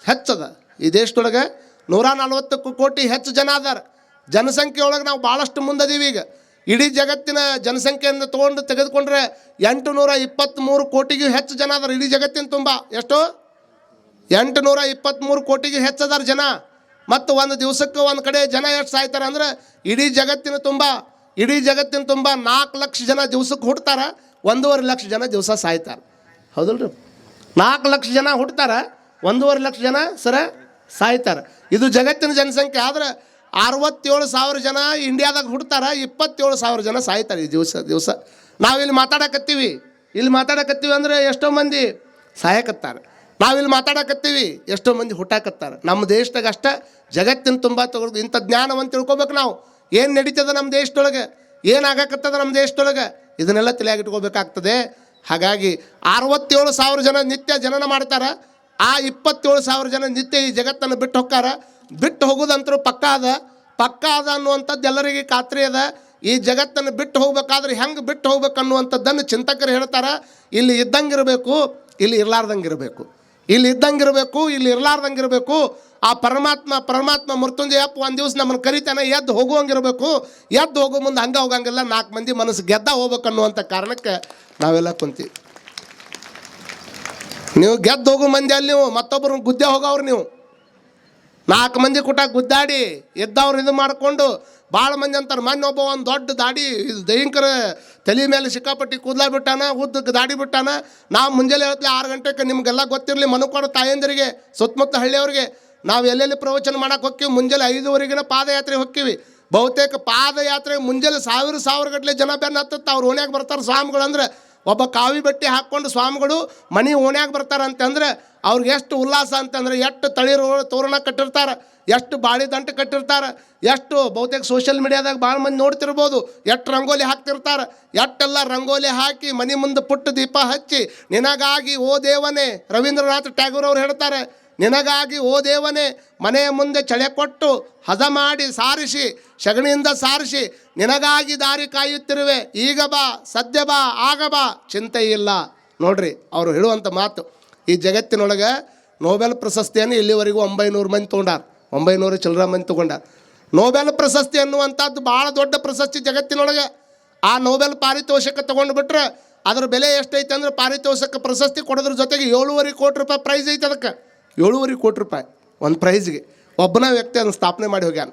ಹೆಚ್ಚದ. ಈ ದೇಶದೊಳಗೆ 140 ಕೋಟಿ ಹೆಚ್ಚು ಜನ ಅದಾರ. ಜನಸಂಖ್ಯೆ ಒಳಗೆ ನಾವು ಭಾಳಷ್ಟು ಮುಂದದೀವಿ. ಈಗ ಇಡೀ ಜಗತ್ತಿನ ಜನಸಂಖ್ಯೆಯನ್ನು ತೆಗೆದುಕೊಂಡ್ರೆ 823 ಕೋಟಿಗೂ ಹೆಚ್ಚು ಜನ ಅದಾರ ಇಡೀ ಜಗತ್ತಿನ ತುಂಬ. ಎಷ್ಟು? 823 ಕೋಟಿಗೂ ಹೆಚ್ಚದಾರ ಜನ. ಮತ್ತು ಒಂದು ದಿವಸಕ್ಕೆ ಒಂದು ಕಡೆ ಜನ ಎಷ್ಟು ಸಾಯ್ತಾರೆ ಅಂದರೆ ಇಡೀ ಜಗತ್ತಿನ ತುಂಬ 4 ಲಕ್ಷ ಜನ ದಿವಸಕ್ಕೆ ಹುಡ್ತಾರೆ, 1.5 ಲಕ್ಷ ಜನ ದಿವಸ ಸಾಯ್ತಾರೆ. ಹೌದಲ್ರಿ? 4 ಲಕ್ಷ ಜನ ಹುಡ್ತಾರೆ, 1.5 ಲಕ್ಷ ಜನ ಸಾಯ್ತಾರೆ. ಇದು ಜಗತ್ತಿನ ಜನಸಂಖ್ಯೆ. ಆದರೆ 67,000 ಜನ ಇಂಡಿಯಾದಾಗ ಹುಡ್ತಾರೆ, 27,000 ಜನ ಸಾಯ್ತಾರೆ ಈ ದಿವಸ. ನಾವಿಲ್ಲಿ ಮಾತಾಡಕತ್ತೀವಿ ಅಂದರೆ ಎಷ್ಟೋ ಮಂದಿ ಸಾಯಕತ್ತಾರೆ. ನಾವಿಲ್ಲಿ ಮಾತಾಡಕತ್ತೀವಿ, ಎಷ್ಟೋ ಮಂದಿ ಹುಟ್ಟಾಕತ್ತಾರೆ. ನಮ್ಮ ದೇಶದಾಗ ಅಷ್ಟೇ, ಜಗತ್ತಿನ ತುಂಬ ತಗೊಳ್ದು ಇಂಥ ಜ್ಞಾನವನ್ನು ತಿಳ್ಕೊಬೇಕು ನಾವು. ಏನು ನಡೀತದೆ ನಮ್ಮ ದೇಶದೊಳಗೆ, ಏನಾಗಕತ್ತದ ನಮ್ಮ ದೇಶದೊಳಗೆ, ಇದನ್ನೆಲ್ಲ ತಲೆಯಾಗಿಟ್ಕೋಬೇಕಾಗ್ತದೆ. ಹಾಗಾಗಿ 67,000 ಜನ ನಿತ್ಯ ಜನನ ಮಾಡ್ತಾರೆ. ಆ 27,000 ಜನ ನಿತ್ಯ ಈ ಜಗತ್ತನ್ನು ಬಿಟ್ಟು ಹೋಗ್ತಾರೆ. ಬಿಟ್ಟು ಹೋಗೋದಂತರೂ ಪಕ್ಕ ಅದ ಅನ್ನುವಂಥದ್ದು ಎಲ್ಲರಿಗೆ ಖಾತ್ರಿ ಅದ. ಈ ಜಗತ್ತನ್ನು ಬಿಟ್ಟು ಹೋಗ್ಬೇಕಾದ್ರೆ ಹೆಂಗೆ ಬಿಟ್ಟು ಹೋಗ್ಬೇಕು ಅನ್ನುವಂಥದ್ದನ್ನು ಚಿಂತಕರು ಹೇಳ್ತಾರೆ. ಇಲ್ಲಿ ಇದ್ದಂಗಿರಬೇಕು, ಇಲ್ಲಿ ಇರಲಾರ್ದಂಗೆ ಇರಬೇಕು, ಇಲ್ಲಿ ಇದ್ದಂಗೆ ಇರಬೇಕು, ಇಲ್ಲಿ ಇರಲಾರ್ದಂಗೆ ಇರಬೇಕು. ಆ ಪರಮಾತ್ಮ ಮೃತ್ಯುಂಜಯಪ್ಪ ಒಂದು ದಿವಸ ನಮ್ಮನ್ನು ಕರಿತಾನೆ, ಎದ್ದು ಹೋಗುವಂಗಿರಬೇಕು. ಎದ್ದು ಹೋಗೋ ಮುಂದೆ ಹಂಗೆ ಹೋಗಂಗಿಲ್ಲ, 4 ಮಂದಿ ಮನಸ್ಸು ಗೆದ್ದ ಹೋಗ್ಬೇಕು ಅನ್ನುವಂಥ ಕಾರಣಕ್ಕೆ ನಾವೆಲ್ಲ ಕುಂತೀವಿ. ನೀವು ಗೆದ್ದು ಹೋಗೋ ಮಂದಿ ಅಲ್ಲಿ, ನೀವು ಮತ್ತೊಬ್ಬರು ಗುದ್ದೆ ಹೋಗೋರು. ನೀವು 4 ಮಂದಿ ಕೂಟ ಗುದ್ದಾಡಿ ಎದ್ದವ್ರು ಇದು ಮಾಡಿಕೊಂಡು ಭಾಳ ಮಂದಿ ಅಂತಾರೆ. ಮೊನ್ನೆ ಒಬ್ಬ ಒಂದು ದೊಡ್ಡ ದಾಡಿ ಭಯಂಕರ ತಲೆ ಮೇಲೆ ಸಿಕ್ಕಾಪಟ್ಟಿ ಕೂದಲ ಬಿಟ್ಟಾನ, ಉದ್ದಕ್ಕೆ ದಾಡಿ ಬಿಟ್ಟಾನ. ನಾವು ಮುಂಜಾನೆ ಹೇಳ್ತೀವಿ 6 ಗಂಟೆಗೆ, ನಿಮಗೆಲ್ಲ ಗೊತ್ತಿರಲಿ ಮನಕೊಡ ತಾಯಂದಿರಿಗೆ, ಸುತ್ತಮುತ್ತ ಹಳ್ಳಿಯವ್ರಿಗೆ. ನಾವು ಎಲ್ಲೆಲ್ಲಿ ಪ್ರವಚನ ಮಾಡಕ್ಕೆ ಹೋಗ್ತೀವಿ, ಮುಂಜಾನೆ 5:30 ಪಾದಯಾತ್ರೆ ಹೋಗ್ತೀವಿ. ಬಹುತೇಕ ಪಾದಯಾತ್ರೆ ಮುಂಜಾನೆ ಸಾವಿರ ಗಟ್ಟಲೆ ಜನ ಬೆನ್ನ ಹತ್ತುತ್ತೆ. ಅವ್ರು ಓಣ್ಯಾಗ ಬರ್ತಾರೆ ಸ್ವಾಮಿಗಳು. ಅಂದರೆ ಒಬ್ಬ ಕಾವಿ ಬಟ್ಟೆ ಹಾಕ್ಕೊಂಡು ಸ್ವಾಮಿಗಳು ಮನೆ ಓಣ್ಯಾಗ ಬರ್ತಾರೆ ಅಂತಂದ್ರೆ ಅವ್ರಿಗೆ ಎಷ್ಟು ಉಲ್ಲಾಸ ಅಂತಂದ್ರೆ, ಎಷ್ಟು ತಳಿರು ತೋರಣ ಕಟ್ಟಿರ್ತಾರೆ, ಎಷ್ಟು ಬಾಳಿ ದಂಟು ಕಟ್ಟಿರ್ತಾರೆ, ಎಷ್ಟು ಬಹುತೇಕ ಸೋಷಿಯಲ್ ಮೀಡಿಯಾದಾಗ ಭಾಳ ಮಂದಿ ನೋಡ್ತಿರ್ಬೋದು. ಎಷ್ಟು ರಂಗೋಲಿ ಹಾಕ್ತಿರ್ತಾರೆ, ಎಷ್ಟೆಲ್ಲ ರಂಗೋಲಿ ಹಾಕಿ ಮನೆ ಮುಂದೆ ಪುಟ್ಟ ದೀಪ ಹಚ್ಚಿ, ನಿನಗಾಗಿ ಓ ದೇವನೇ, ರವೀಂದ್ರನಾಥ್ ಟ್ಯಾಗೋರ್ ಅವ್ರು ಹೇಳ್ತಾರೆ, ನಿನಗಾಗಿ ಓ ದೇವನೇ ಮನೆಯ ಮುಂದೆ ಚಳೆ ಕೊಟ್ಟು ಹದ ಮಾಡಿ ಸಾರಿಸಿ, ಸಗಣಿಯಿಂದ ಸಾರಿಸಿ ನಿನಗಾಗಿ ದಾರಿ ಕಾಯುತ್ತಿರುವೆ. ಈಗ ಬಾ, ಸದ್ಯ ಬಾ, ಆಗ ಬಾ, ಚಿಂತೆ ಇಲ್ಲ. ನೋಡ್ರಿ ಅವರು ಹೇಳುವಂಥ ಮಾತು. ಈ ಜಗತ್ತಿನೊಳಗೆ ನೋಬೆಲ್ ಪ್ರಶಸ್ತಿಯನ್ನು ಇಲ್ಲಿವರೆಗೂ 900 ಮಂದಿ ತೊಗೊಂಡಾರ, 900 ಚಿಲ್ಲರ ಮಂದಿ ತೊಗೊಂಡಾರ. ನೋಬೆಲ್ ಪ್ರಶಸ್ತಿ ಅನ್ನುವಂಥದ್ದು ಭಾಳ ದೊಡ್ಡ ಪ್ರಶಸ್ತಿ ಜಗತ್ತಿನೊಳಗೆ. ಆ ನೋಬೆಲ್ ಪಾರಿತೋಷಕ ತೊಗೊಂಡು ಬಿಟ್ರೆ ಅದ್ರ ಬೆಲೆ ಎಷ್ಟೈತೆ ಅಂದ್ರೆ, ಪಾರಿತೋಷಕ ಪ್ರಶಸ್ತಿ ಕೊಡೋದ್ರ ಜೊತೆಗೆ 7.5 ಕೋಟಿ ರೂಪಾಯಿ ಪ್ರೈಸ್ ಐತೆ. ಅದಕ್ಕೆ 7.5 ಕೋಟಿ ರೂಪಾಯಿ ಒಂದು ಪ್ರೈಸ್ಗೆ ಒಬ್ಬನ ವ್ಯಕ್ತಿ ಅದನ್ನು ಸ್ಥಾಪನೆ ಮಾಡಿ ಹೋಗ್ಯಾನ.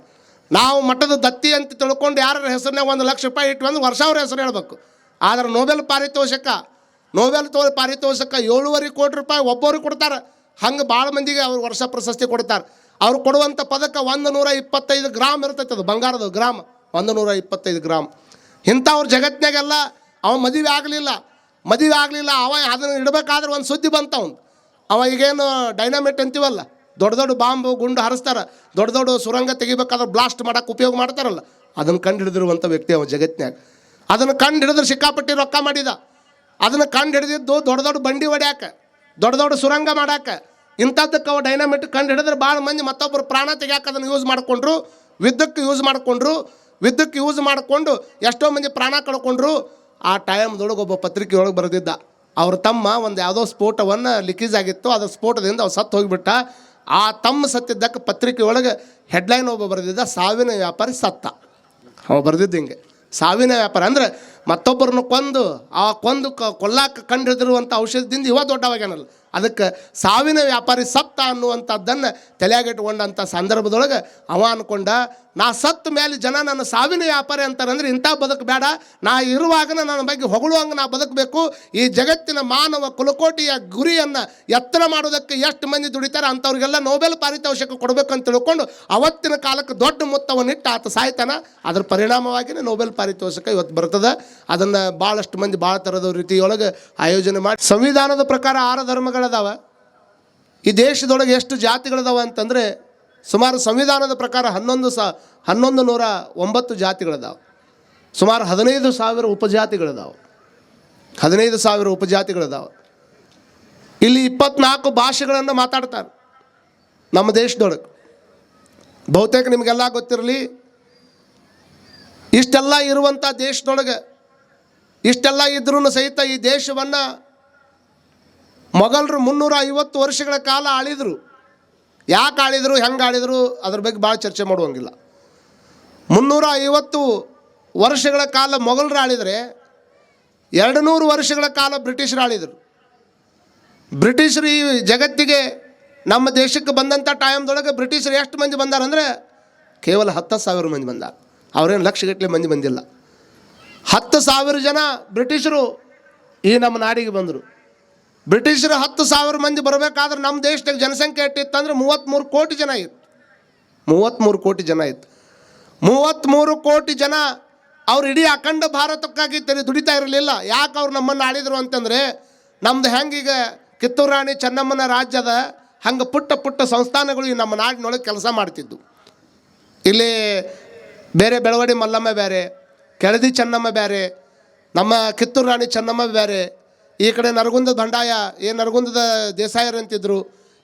ನಾವು ಮಠದ ದತ್ತಿ ಅಂತ ತಿಳ್ಕೊಂಡು ಯಾರ ಹೆಸರನ್ನ 1 ಲಕ್ಷ ರೂಪಾಯಿ ಇಟ್ಟು ಅಂದ್ರೆ ವರ್ಷ ಅವ್ರ ಹೆಸರು ಹೇಳ್ಬೇಕು. ಆದರೆ ನೋಬೆಲ್ ಪಾರಿತೋಷಕ 7.5 ಕೋಟಿ ರೂಪಾಯಿ ಒಬ್ಬರಿಗೆ ಕೊಡ್ತಾರೆ. ಹಂಗೆ ಭಾಳ ಮಂದಿಗೆ ಅವ್ರು ವರ್ಷ ಪ್ರಶಸ್ತಿ ಕೊಡ್ತಾರೆ. ಅವ್ರು ಕೊಡುವಂಥ ಪದಕ 125 ಗ್ರಾಮ್ ಇರ್ತೈತೆ. ಅದು ಬಂಗಾರದ ಗ್ರಾಮ, 125 ಗ್ರಾಮ್. ಇಂಥವ್ರ ಜಗತ್ತಿನಾಗೆಲ್ಲ ಅವ ಮದುವೆ ಆಗಲಿಲ್ಲ. ಅವ ಅದನ್ನು ಇಡಬೇಕಾದ್ರೆ ಒಂದು ಸುದ್ದಿ ಬಂತ ಅವ ಈಗೇನು ಡೈನಾಮಿಟ್ ಅಂತೀವಲ್ಲ, ದೊಡ್ಡ ಬಾಂಬು ಗುಂಡು ಹಾರಿಸ್ತಾರೆ, ದೊಡ್ಡ ಸುರಂಗ ತೆಗಿಬೇಕಾದ್ರೆ ಬ್ಲಾಸ್ಟ್ ಮಾಡೋಕೆ ಉಪಯೋಗ ಮಾಡ್ತಾರಲ್ಲ, ಅದನ್ನು ಕಂಡು ಹಿಡಿದಿರುವಂಥ ವ್ಯಕ್ತಿ ಅವ ಜಗತ್ತಿನಾಗ. ಅದನ್ನು ಕಂಡು ಹಿಡಿದ್ರೆ ಸಿಕ್ಕಾಪಟ್ಟಿ ರೊಕ್ಕ ಮಾಡಿದ. ಅದನ್ನು ಕಂಡು ಹಿಡಿದಿದ್ದು ದೊಡ್ಡ ಬಂಡಿ ಹೊಡ್ಯಾಕೆ, ದೊಡ್ಡ ಸುರಂಗ ಮಾಡಾಕೆ. ಇಂಥದ್ದಕ್ಕೆ ಅವ ಡೈನಾಮಿಟ್ ಕಂಡು ಹಿಡಿದ್ರೆ ಭಾಳ ಮಂದಿ ಮತ್ತೊಬ್ಬರು ಪ್ರಾಣ ತೆಗಿಯಾಕೆ ಅದನ್ನು ಯೂಸ್ ಮಾಡಿಕೊಂಡ್ರು. ವಿದ್ಯುತ್ ಯೂಸ್ ಮಾಡಿಕೊಂಡು ಎಷ್ಟೋ ಮಂದಿ ಪ್ರಾಣ ಕಳ್ಕೊಂಡ್ರು. ಆ ಟೈಮ್ದೊಳಗೆ ಒಬ್ಬ ಪತ್ರಿಕೆಯೊಳಗೆ ಬರೆದಿದ್ದ, ಅವ್ರ ತಮ್ಮ ಒಂದು ಯಾವುದೋ ಸ್ಫೋಟವನ್ನು ಲೀಕೇಜ್ ಆಗಿತ್ತು, ಅದರ ಸ್ಫೋಟದಿಂದ ಅವ್ರು ಸತ್ತು ಹೋಗಿಬಿಟ್ಟ. ಆ ತಮ್ಮ ಸತ್ತಿದ್ದಕ್ಕೆ ಪತ್ರಿಕೆಯೊಳಗೆ ಹೆಡ್ಲೈನ್ ಒಬ್ಬ ಬರೆದಿದ್ದ, ಸಾವಿನ ವ್ಯಾಪಾರಿ ಸತ್ತ. ಅವ ಬರೆದಿದ್ದು ಹಿಂಗೆ, ಸಾವಿನ ವ್ಯಾಪಾರ ಅಂದರೆ ಮತ್ತೊಬ್ಬರನ್ನು ಕೊಲ್ಲಾಕ ಕಂಡು ಹಿಡಿದಿರುವಂಥ ಔಷಧದಿಂದ ಇವ ದೊಡ್ಡವಾಗ್ಯಾನಲ್ಲ, ಅದಕ್ಕೆ ಸಾವಿನ ವ್ಯಾಪಾರಿ ಸತ್ತ ಅನ್ನುವಂಥದ್ದನ್ನು ತಲೆಯಾಗಿಟ್ಕೊಂಡಂಥ ಸಂದರ್ಭದೊಳಗೆ ಅವ ಅಂದ್ಕೊಂಡ, ನಾ ಸತ್ತ ಮೇಲೆ ಜನ ನನ್ನ ಸಾವಿನ ವ್ಯಾಪಾರಿ ಅಂತಾರಂದ್ರೆ ಇಂಥ ಬದುಕು ಬೇಡ, ನಾ ಇರುವಾಗ ನನ್ನ ಬಗ್ಗೆ ಹೊಗಳುವಂಗೆ ನಾ ಬದುಕಬೇಕು. ಈ ಜಗತ್ತಿನ ಮಾನವ ಕುಲಕೋಟಿಯ ಗುರಿಯನ್ನು ಎತ್ತರ ಮಾಡೋದಕ್ಕೆ ಎಷ್ಟು ಮಂದಿ ದುಡಿತಾರೆ ಅಂಥವ್ರಿಗೆಲ್ಲ ನೋಬೆಲ್ ಪಾರಿತೋಷಕ ಕೊಡಬೇಕಂತ ತಿಳ್ಕೊಂಡು ಅವತ್ತಿನ ಕಾಲಕ್ಕೆ ದೊಡ್ಡ ಮೊತ್ತವನ್ನಿಟ್ಟು ಆತ ಸಾಯ್ತಾನ. ಅದ್ರ ಪರಿಣಾಮವಾಗಿಯೇ ನೋಬೆಲ್ ಪಾರಿತೋಷಕ ಇವತ್ತು ಬರ್ತದೆ. ಅದನ್ನು ಭಾಳಷ್ಟು ಮಂದಿ ಭಾಳ ಥರದ ರೀತಿಯೊಳಗೆ ಆಯೋಜನೆ ಮಾಡಿ. ಸಂವಿಧಾನದ ಪ್ರಕಾರ 6 ಧರ್ಮಗಳದಾವ. ಈ ದೇಶದೊಳಗೆ ಎಷ್ಟು ಜಾತಿಗಳದಾವ ಅಂತಂದರೆ ಸುಮಾರು ಸಂವಿಧಾನದ ಪ್ರಕಾರ 1109 ಜಾತಿಗಳದಾವೆ. ಸುಮಾರು 15,000 ಉಪಜಾತಿಗಳದಾವೆ. 15,000 ಉಪಜಾತಿಗಳದಾವೆ. ಇಲ್ಲಿ 24 ಭಾಷೆಗಳನ್ನು ಮಾತಾಡ್ತಾರೆ ನಮ್ಮ ದೇಶದೊಳಗೆ. ಬಹುತೇಕ ನಿಮಗೆಲ್ಲ ಗೊತ್ತಿರಲಿ, ಇಷ್ಟೆಲ್ಲ ಇರುವಂಥ ದೇಶದೊಳಗೆ ಇಷ್ಟೆಲ್ಲ ಇದ್ರೂ ಸಹಿತ ಈ ದೇಶವನ್ನು ಮೊಘಲರು 350 ವರ್ಷಗಳ ಕಾಲ ಆಳಿದರು. ಯಾಕೆ ಆಳಿದರು, ಹೆಂಗೆ ಆಳಿದರು ಅದ್ರ ಬಗ್ಗೆ ಭಾಳ ಚರ್ಚೆ ಮಾಡುವಂಗಿಲ್ಲ. 350 ವರ್ಷಗಳ ಕಾಲ ಮೊಘಲರು ಆಳಿದರೆ 200 ವರ್ಷಗಳ ಕಾಲ ಬ್ರಿಟಿಷರು ಆಳಿದರು. ಬ್ರಿಟಿಷರು ಈ ಜಗತ್ತಿಗೆ ನಮ್ಮ ದೇಶಕ್ಕೆ ಬಂದಂಥ ಟೈಮ್ದೊಳಗೆ ಬ್ರಿಟಿಷರು ಎಷ್ಟು ಮಂದಿ ಬಂದಾರಂದರೆ ಕೇವಲ 10,000 ಮಂದಿ ಬಂದಾರ. ಅವರೇನು ಲಕ್ಷಗಟ್ಟಲೆ ಮಂದಿ ಬಂದಿಲ್ಲ. 10,000 ಜನ ಬ್ರಿಟಿಷರು ಈ ನಮ್ಮ ನಾಡಿಗೆ ಬಂದರು. ಬ್ರಿಟಿಷರು 10,000 ಮಂದಿ ಬರಬೇಕಾದ್ರೆ ನಮ್ಮ ದೇಶದಾಗ ಜನಸಂಖ್ಯೆ ಎಷ್ಟಿತ್ತಂದ್ರೆ 33 ಕೋಟಿ ಜನ ಇತ್ತು. 33 ಕೋಟಿ ಜನ ಇತ್ತು. 33 ಕೋಟಿ ಜನ ಅವ್ರು ಇಡೀ ಅಖಂಡ ಭಾರತಕ್ಕಾಗಿ ದುಡಿತಾ ಇರಲಿಲ್ಲ. ಯಾಕೆ ಅವ್ರು ನಮ್ಮನ್ನು ಆಳಿದರು ಅಂತಂದರೆ, ನಮ್ದು ಹೆಂಗೀಗ ಕಿತ್ತೂರು ರಾಣಿ ಚೆನ್ನಮ್ಮನ ರಾಜ್ಯದ ಹಂಗೆ ಪುಟ್ಟ ಸಂಸ್ಥಾನಗಳು ಈ ನಮ್ಮ ನಾಡಿನೊಳಗೆ ಕೆಲಸ ಮಾಡ್ತಿದ್ದು. ಇಲ್ಲಿ ಬೇರೆ ಬೆಳವಡಿ ಮಲ್ಲಮ್ಮ ಬೇರೆ, ಕೆಳದಿ ಚೆನ್ನಮ್ಮ ಬೇರೆ, ನಮ್ಮ ಕಿತ್ತೂರು ರಾಣಿ ಚೆನ್ನಮ್ಮ ಬೇರೆ, ಈ ಕಡೆ ನರಗುಂದದ ಬಂಡಾಯ ನರಗುಂದದ ದೇಸಾಯರು ಅಂತಿದ್ರು.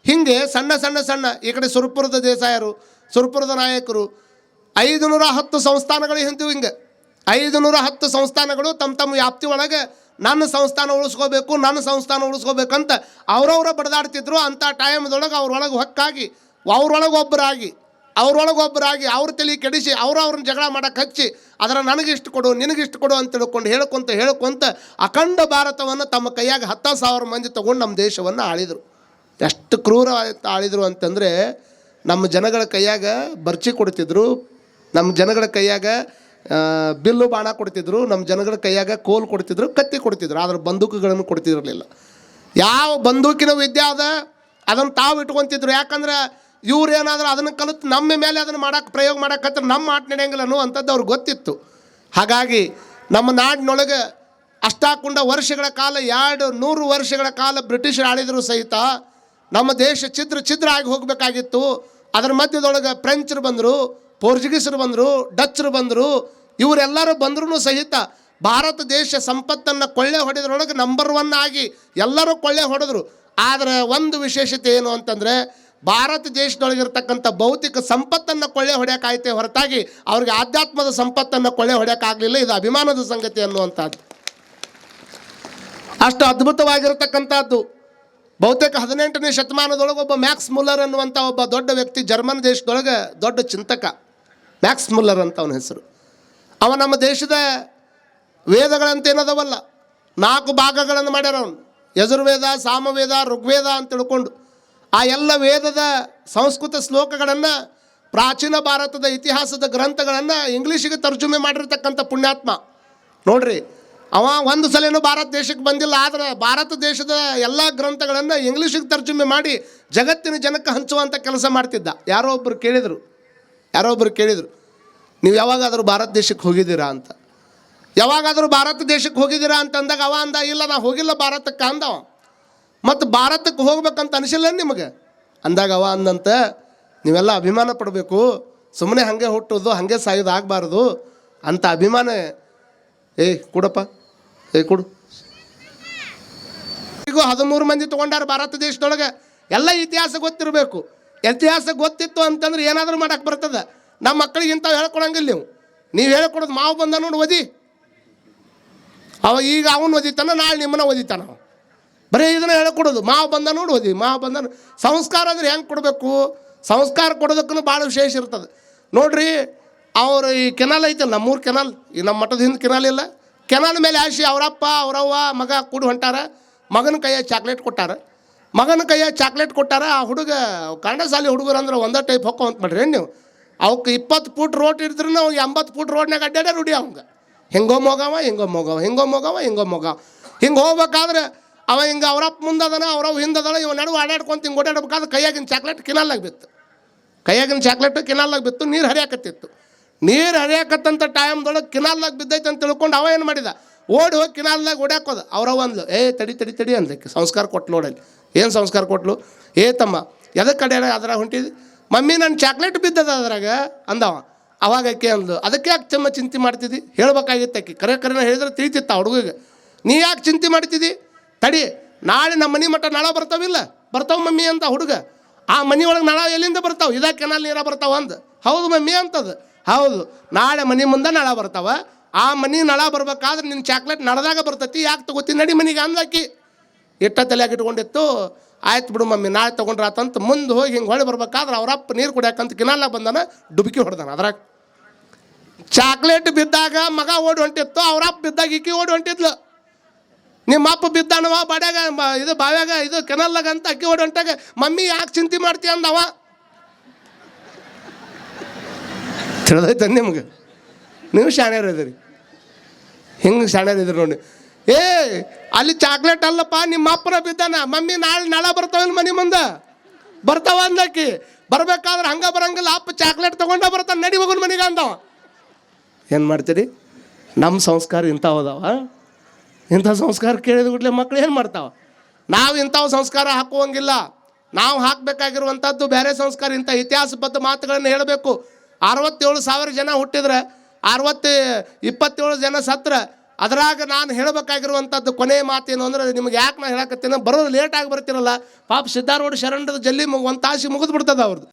ಹೀಗೆ ಸಣ್ಣ ಈ ಕಡೆ ಸುರಪುರದ ದೇಸಾಯರು, ಸುರಪುರದ ನಾಯಕರು. 510 ಸಂಸ್ಥಾನಗಳು ಹಿಂದಿವು. ಹಿಂಗೆ 510 ಸಂಸ್ಥಾನಗಳು ತಮ್ಮ ವ್ಯಾಪ್ತಿ ಒಳಗೆ ನನ್ನ ಸಂಸ್ಥಾನ ಉಳಿಸ್ಕೋಬೇಕು, ನನ್ನ ಸಂಸ್ಥಾನ ಉಳಿಸ್ಕೋಬೇಕಂತ ಅವ್ರವ್ರ ಬಡದಾಡ್ತಿದ್ರು. ಅಂಥ ಟೈಮ್ದೊಳಗೆ ಅವ್ರೊಳಗೆ ಹೊಕ್ಕಾಗಿ ಅವ್ರೊಳಗೊಬ್ಬರಾಗಿ ಅವ್ರ ತಲೆ ಕೆಡಿಸಿ ಅವ್ರನ್ನ ಜಗಳ ಮಾಡಕ್ಕೆ ಹಚ್ಚಿ ಅದರ ನನಗಿಷ್ಟು ಕೊಡು ನಿನಗಿಷ್ಟು ಕೊಡು ಅಂತ ಹೇಳ್ಕೊಂತ ಅಖಂಡ ಭಾರತವನ್ನು ತಮ್ಮ ಕೈಯಾಗ 10,000 ಮಂದಿ ತೊಗೊಂಡು ನಮ್ಮ ದೇಶವನ್ನು ಆಳಿದರು. ಎಷ್ಟು ಕ್ರೂರ ಆಳಿದರು ಅಂತಂದರೆ ನಮ್ಮ ಜನಗಳ ಕೈಯಾಗ ಬರ್ಚಿ ಕೊಡ್ತಿದ್ರು, ನಮ್ಮ ಜನಗಳ ಕೈಯಾಗ ಬಿಲ್ಲು ಬಾಣ ಕೊಡ್ತಿದ್ರು, ನಮ್ಮ ಜನಗಳ ಕೈಯಾಗ ಕೋಲ್ ಕೊಡ್ತಿದ್ರು, ಕತ್ತಿ ಕೊಡ್ತಿದ್ರು. ಆದ್ರೆ ಬಂದೂಕುಗಳನ್ನು ಕೊಡ್ತಿರಲಿಲ್ಲ. ಯಾವ ಬಂದೂಕಿನ ವಿದ್ಯೆ ಅದ ಅದನ್ನು ತಾವು ಇಟ್ಕೊತಿದ್ರು. ಯಾಕಂದ್ರೆ ಇವ್ರು ಏನಾದರೂ ಅದನ್ನು ಕಲಿತು ನಮ್ಮ ಮೇಲೆ ಅದನ್ನು ಪ್ರಯೋಗ ಮಾಡಕ್ಕೆ ನಮ್ಮ ಮಾತು ನಡೆಯಂಗಿಲ್ಲ ಅನ್ನುವಂಥದ್ದು ಅವ್ರಿಗೆ ಗೊತ್ತಿತ್ತು. ಹಾಗಾಗಿ ನಮ್ಮ ನಾಡಿನೊಳಗೆ ಅಷ್ಟಾಕುಂಡ ವರ್ಷಗಳ ಕಾಲ 200 ವರ್ಷಗಳ ಕಾಲ ಬ್ರಿಟಿಷರು ಆಳಿದರೂ ಸಹಿತ ನಮ್ಮ ದೇಶ ಛಿದ್ರ ಆಗಿ ಹೋಗಬೇಕಾಗಿತ್ತು. ಅದರ ಮಧ್ಯದೊಳಗೆ ಫ್ರೆಂಚರು ಬಂದರು, ಪೋರ್ಚುಗೀಸರು ಬಂದರು, ಡಚ್ಚರು ಬಂದರು. ಇವರೆಲ್ಲರೂ ಬಂದ್ರೂ ಸಹಿತ ಭಾರತ ದೇಶ ಸಂಪತ್ತನ್ನು ಕೊಳ್ಳೆ ಹೊಡೆದ್ರೊಳಗೆ ನಂಬರ್ 1 ಆಗಿ ಎಲ್ಲರೂ ಕೊಳ್ಳೆ ಹೊಡೆದ್ರು. ಆದರೆ ಒಂದು ವಿಶೇಷತೆ ಏನು ಅಂತಂದರೆ ಭಾರತ ದೇಶದೊಳಗಿರ್ತಕ್ಕಂಥ ಭೌತಿಕ ಸಂಪತ್ತನ್ನು ಕೊಳ್ಳೆ ಹೊಡೆಯೋಕ್ಕಾಯ್ತೆ ಹೊರತಾಗಿ ಅವ್ರಿಗೆ ಆಧ್ಯಾತ್ಮದ ಸಂಪತ್ತನ್ನು ಕೊಳ್ಳೆ ಹೊಡೆಯೋಕ್ಕಾಗಲಿಲ್ಲ. ಇದು ಅಭಿಮಾನದ ಸಂಗತಿ ಅನ್ನುವಂಥದ್ದು. ಅಷ್ಟು ಅದ್ಭುತವಾಗಿರತಕ್ಕಂಥದ್ದು. ಬಹುತೇಕ 18ನೇ ಶತಮಾನದೊಳಗೆ ಒಬ್ಬ ಮ್ಯಾಕ್ಸ್ ಮುಲ್ಲರ್ ಅನ್ನುವಂಥ ಒಬ್ಬ ದೊಡ್ಡ ವ್ಯಕ್ತಿ, ಜರ್ಮನ್ ದೇಶದೊಳಗೆ ದೊಡ್ಡ ಚಿಂತಕ ಮ್ಯಾಕ್ಸ್ ಮುಲ್ಲರ್ ಅಂತ ಅವನ ಹೆಸರು. ಅವ ನಮ್ಮ ದೇಶದ ವೇದಗಳಂತೇನದವಲ್ಲ 4 ಭಾಗಗಳನ್ನು ಮಾಡ್ಯಾರ ಅವನು. ಯಜುರ್ವೇದ, ಸಾಮವೇದ, ಋಗ್ವೇದ ಅಂತ ತಿಳ್ಕೊಂಡು ಆ ಎಲ್ಲ ವೇದದ ಸಂಸ್ಕೃತ ಶ್ಲೋಕಗಳನ್ನು, ಪ್ರಾಚೀನ ಭಾರತದ ಇತಿಹಾಸದ ಗ್ರಂಥಗಳನ್ನು ಇಂಗ್ಲೀಷಿಗೆ ತರ್ಜುಮೆ ಮಾಡಿರ್ತಕ್ಕಂಥ ಪುಣ್ಯಾತ್ಮ ನೋಡ್ರಿ. ಅವ ಒಂದು ಸಲನೂ ಭಾರತ ದೇಶಕ್ಕೆ ಬಂದಿಲ್ಲ. ಆದರೆ ಭಾರತ ದೇಶದ ಎಲ್ಲ ಗ್ರಂಥಗಳನ್ನು ಇಂಗ್ಲೀಷಿಗೆ ತರ್ಜುಮೆ ಮಾಡಿ ಜಗತ್ತಿನ ಜನಕ್ಕೆ ಹಂಚುವಂಥ ಕೆಲಸ ಮಾಡ್ತಿದ್ದ. ಯಾರೋ ಒಬ್ಬರು ಕೇಳಿದರು, ನೀವು ಯಾವಾಗಾದರೂ ಭಾರತ ದೇಶಕ್ಕೆ ಹೋಗಿದ್ದೀರಾ ಅಂತ. ಯಾವಾಗಾದರೂ ಭಾರತ ದೇಶಕ್ಕೆ ಹೋಗಿದ್ದೀರಾ ಅಂತಂದಾಗ ಅವ ಅಂದ, ಇಲ್ಲ ನಾ ಹೋಗಿಲ್ಲ ಭಾರತಕ್ಕೆ ಅಂದವ. ಮತ್ತು ಭಾರತಕ್ಕೆ ಹೋಗ್ಬೇಕಂತ ಅನಿಸಿಲ್ಲ ನಿಮಗೆ ಅಂದಾಗ ಅವ ಅಂದಂತೆ, ನೀವೆಲ್ಲ ಅಭಿಮಾನ ಪಡಬೇಕು, ಸುಮ್ಮನೆ ಹಾಗೆ ಹುಟ್ಟೋದು ಹಾಗೆ ಸಾಯೋದು ಆಗಬಾರ್ದು ಅಂತ ಅಭಿಮಾನ. ಕೊಡಪ್ಪ, ಕೊಡು. ಈಗ 13 ಮಂದಿ ತೊಗೊಂಡಾರ ಭಾರತ ದೇಶದೊಳಗೆ. ಎಲ್ಲ ಇತಿಹಾಸ ಗೊತ್ತಿರಬೇಕು. ಇತಿಹಾಸ ಗೊತ್ತಿತ್ತು ಅಂತಂದ್ರೆ ಏನಾದರೂ ಮಾಡಕ್ಕೆ ಬರ್ತದೆ. ನಮ್ಮ ಮಕ್ಕಳಿಗೆ ಇಂಥವು ಹೇಳ್ಕೊಡಂಗಿಲ್ಲ. ನೀವು ಹೇಳ್ಕೊಡೋದು ಮಾವು ಬಂದ ನೋಡಿ ಓದಿ, ಈಗ ಅವನು ಓದಿತಾನ, ನಾಳೆ ನಿಮ್ಮನ್ನ ಓದಿತಾನ. ಬರೀ ಇದನ್ನು ಹೇಳ್ಕೊಡೋದು, ಮಾವು ಬಂದ ನೋಡಿ ಓದಿ, ಮಾವು ಬಂದ. ಸಂಸ್ಕಾರ ಅಂದ್ರೆ ಹೆಂಗೆ ಕೊಡಬೇಕು? ಸಂಸ್ಕಾರ ಕೊಡೋದಕ್ಕೂ ಭಾಳ ವಿಶೇಷ ಇರ್ತದೆ ನೋಡ್ರಿ. ಅವರು ಈ ಕೆನಾಲ್ ಐತಲ್ಲ, ನಮ್ಮೂರು ಕೆನಾಲ್, ಈ ನಮ್ಮ ಮಠದ ಹಿಂದೆ ಕೆನಾಲ್ ಇಲ್ಲ. ಕೆನಾಲ್ ಮೇಲೆ ಆಶಿ ಅವರಪ್ಪ ಅವರವ್ವ ಮಗ ಕೂಡಿ ಹೊಂಟಾರ. ಮಗನ ಕೈಯಾಗ ಚಾಕ್ಲೇಟ್ ಕೊಟ್ಟಾರ. ಆ ಹುಡುಗ ಕನ್ನಡ ಶಾಲೆ ಹುಡುಗರು ಅಂದ್ರೆ ಒಂದೇ ಟೈಪ್ ಹೊಕ್ಕೋ ಅಂತ ಮಾಡ್ರಿ ನೀವು. ಅವಕ್ಕೆ 20 ಫೂಟ್ ರೋಡ್ ಇದ್ರೂ ನಾವು 80 ಫೂಟ್ ರೋಡ್ನಾಗ ಅಡ್ಡಾಡ ರೂಢಿ ಅವಂಗೆ. ಹಿಂಗೆ ಹೋಗ್ಬೇಕಾದ್ರೆ ಅವ ಹಿಂಗೆ ಅವರಪ್ಪ ಮುಂದದನ, ಅವ್ರವ್ ಹಿಂದದನ, ಇವ ನಡುವೆ ಆಡಾಡ್ಕೊಂತ ಹಿಂಗೆ ಓಡಾಡ್ಬೇಕಾದ್ರೆ ಕೈಯಾಗಿನ ಚಾಕ್ಲೇಟ್ ಕಿನಾಲಾಗಿ ಬಿತ್ತು. ನೀರು ಹರಿಯಾಕತ್ತಿತ್ತು. ನೀರು ಹರಿಯಾಕತ್ತಂಥ ಟೈಮ್ದೊಳಗೆ ಕಿನಾಲ್ದಾಗ ಬಿದ್ದೈತೆ ಅಂತ ತಿಳ್ಕೊಂಡು ಅವ ಏನು ಮಾಡಿದ, ಓಡಿ ಹೋಗಿ ಕಿನಾಲ್ದಾಗ ಓಡ್ಯಾಕೋದು. ಅವ್ರವ ಅಂದ್ಲು, ತಡಿ ಅಂದಕ್ಕೆ. ಸಂಸ್ಕಾರ ಕೊಟ್ಲು ನೋಡಲ್ಲಿ. ಏನು ಸಂಸ್ಕಾರ ಕೊಟ್ಲು? ತಮ್ಮ ಎದಕ್ಕೆ ಕಡೆ ಅದ್ರಾಗ ಹೊಂಟಿದ್ವಿ? ಮಮ್ಮಿ ನನ್ನ ಚಾಕ್ಲೇಟ್ ಬಿದ್ದದ ಅದ್ರಾಗ ಅಂದವ. ಅವಾಗ ಆಕೆ ಅಂದ್ಲು, ಅದಕ್ಕೆ ಯಾಕೆ ಚಿಂತೆ ಮಾಡ್ತಿದ್ದಿ? ಹೇಳ್ಬೇಕಾಗಿತ್ತು ಆಕೆ. ಕರೆನ ಹೇಳಿದ್ರೆ ತಿಳಿತಿತ್ತ ಹುಡುಗಿಗೆ. ನೀ ಯಾಕೆ ಚಿಂತೆ ಮಾಡ್ತಿದ್ದಿ? ತಡಿ, ನಾಳೆ ನಮ್ಮ ಮನೆ ಮಟ್ಟ ನಳ ಬರ್ತಾವ ಮಮ್ಮಿ ಅಂತ ಹುಡುಗ. ಆ ಮನೆ ಒಳಗೆ ನಳ ಎಲ್ಲಿಂದ ಬರ್ತಾವೆ? ಇದ ಕೆನಾಲ್ ನೀರ ಬರ್ತಾವ ಅಂದ. ಹೌದು ಮಮ್ಮಿ ಅಂತದು. ಹೌದು, ನಾಳೆ ಮನೆ ಮುಂದೆ ನಳ ಬರ್ತಾವ. ಆ ಮನೆ ನಳ ಬರ್ಬೇಕಾದ್ರೆ ನಿನ್ನ ಚಾಕ್ಲೇಟ್ ನಳದಾಗ ಬರ್ತೈತಿ, ಯಾಕೆ ತಗೋತೀನಿ ನಡಿ ಮನೆಗೆ ಅಂದಾಕಿ. ತಲೆಯಾಗಿ ಇಟ್ಕೊಂಡಿತ್ತು. ಆಯ್ತು ಬಿಡು ಮಮ್ಮಿ, ನಾಳೆ ತೊಗೊಂಡ್ರಾತಂತ ಮುಂದೆ ಹೋಗಿ ಹಿಂಗೆ ಹೊಳೆ ಬರ್ಬೇಕಾದ್ರೆ ಅವರಪ್ಪ ನೀರು ಕುಡಿಯಾಕಂತ ಕಿನಾಲ್ನಾಗ ಬಂದಾನ, ಡುಬುಕಿ ಹೊಡೆದಾನ. ಅದ್ರಾಗ ಚಾಕ್ಲೇಟ್ ಬಿದ್ದಾಗ ಮಗ ಓಡಿ ಹೊಂಟಿತ್ತು, ಅವರಪ್ಪ ಬಿದ್ದಾಗ ಈಕಿ ಓಡಿ ಹೊಂಟಿದ್ಲು. ನಿಮ್ಮ ಅಪ್ಪ ಬಿದ್ದಾನವ ಬಾಡ್ಯಾಗ, ಇದು ಬಾವ್ಯಾಗ, ಇದು ಕೆನಲ್ಲಾಗ ಅಂತ ಅಕ್ಕಿ ಓಡಿ ಹೊಂಟಾಗ ಮಮ್ಮಿ ಯಾಕೆ ಚಿಂತೆ ಮಾಡ್ತೀಯ ಅಂದವ. ತಿಳಿದೈತ ನಿಮ್ಗೆ? ನೀವು ಶಾಣ್ಯರಿದ್ದೀರಿ, ಹಿಂಗೆ ಶಾಣ್ಯರಿದ್ದೀರಿ ನೋಡಿ. ಅಲ್ಲಿ ಚಾಕ್ಲೇಟ್ ಅಲ್ಲಪ್ಪ, ನಿಮ್ಮ ಅಪ್ಪನ ಬಿದ್ದಾನ. ಮಮ್ಮಿ ನಾಳೆ ನಳ ಬರ್ತಾವಲ್ಲ ಮನೆ ಮುಂದೆ ಬರ್ತಾವ ಅಂದಾಕಿ. ಬರ್ಬೇಕಾದ್ರೆ ಹಂಗೆ ಬರಂಗಿಲ್ಲ, ಅಪ್ಪ ಚಾಕ್ಲೇಟ್ ತೊಗೊಂಡ ಬರ್ತಾನೆ, ನಡಿ ಹೋಗೋಣ ಮನೆಗೆ ಅಂದವ. ಏನು ಮಾಡ್ತೀರಿ? ನಮ್ಮ ಸಂಸ್ಕಾರ ಇಂಥವದಾವ. ಇಂಥ ಸಂಸ್ಕಾರ ಕೇಳಿದ ಕೂಡಲೇ ಮಕ್ಳು ಏನು ಮಾಡ್ತಾವ? ನಾವು ಇಂಥವು ಸಂಸ್ಕಾರ ಹಾಕುವಂಗಿಲ್ಲ. ನಾವು ಹಾಕಬೇಕಾಗಿರುವಂಥದ್ದು ಬೇರೆ ಸಂಸ್ಕಾರ. ಇಂಥ ಇತಿಹಾಸಬದ್ಧ ಮಾತುಗಳನ್ನು ಹೇಳಬೇಕು. 67,000 ಜನ ಹುಟ್ಟಿದ್ರೆ 27 ಜನ ಸತ್ರ. ಅದ್ರಾಗ ನಾನು ಹೇಳಬೇಕಾಗಿರುವಂಥದ್ದು ಕೊನೆಯ ಮಾತೇನು ಅಂದರೆ, ನಿಮ್ಗೆ ಯಾಕೆ ನಾನು ಹೇಳಕತ್ತೀನಿ, ಬರೋದು ಲೇಟಾಗಿ ಬರ್ತಿರಲ್ಲ. ಪಾಪ ಸಿದ್ಧಾರೂಢ ಶರಣರದ ಜಲ್ಲಿ 1 ತಾಸು ಮುಗಿದು ಬಿಡ್ತದೆ ಅವ್ರದ್ದು.